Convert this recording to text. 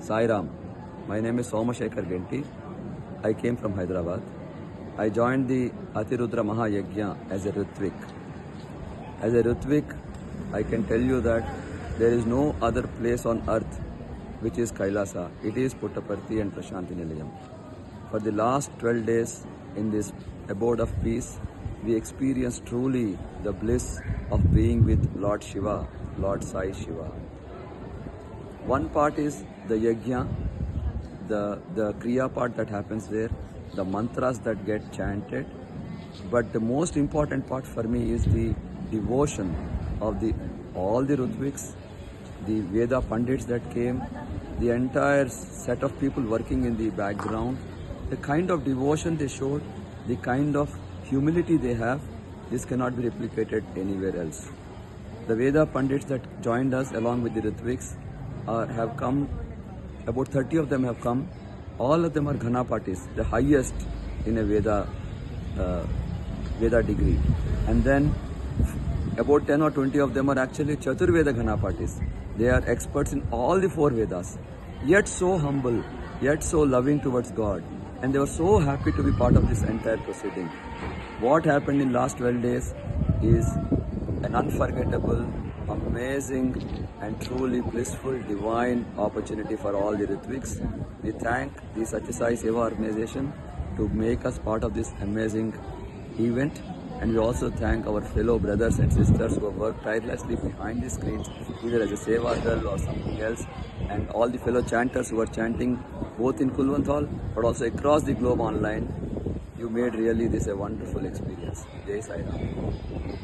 Sai Ram. My name is Somashekar Genti. I came from Hyderabad. I joined the Atirudra Mahayagya as a Ritvik. As a Ritvik, I can tell you that there is no other place on earth which is Kailasa. It is Puttaparthi and Prashanti Nilayam. For the last 12 days in this abode of peace, we experienced truly the bliss of being with Lord Shiva, Lord Sai Shiva. One part is the yajna, the kriya part that happens there, the mantras that get chanted. But the most important part for me is the devotion of all the Rutviks, the Veda Pandits that came, the entire set of people working in the background, the kind of devotion they showed, the kind of humility they have, this cannot be replicated anywhere else. The Veda Pandits that joined us along with the Ritviks have come, about 30 of them have come. All of them are Ghanapatis, the highest in a Veda degree. And then about 10 or 20 of them are actually Chaturveda Ghanapatis. They are experts in all the 4 Vedas, yet so humble, yet so loving towards God. And they were so happy to be part of this entire proceeding. What happened in last 12 days is an unforgettable, amazing and truly blissful, divine opportunity for all the Ritviks. We thank the Satya Sai Seva organization to make us part of this amazing event, and we also thank our fellow brothers and sisters who have worked tirelessly behind the screens, either as a Seva girl or something else, and all the fellow chanters who are chanting both in Kulwant Hall but also across the globe online. You made really this a wonderful experience. Jai Sai Ram.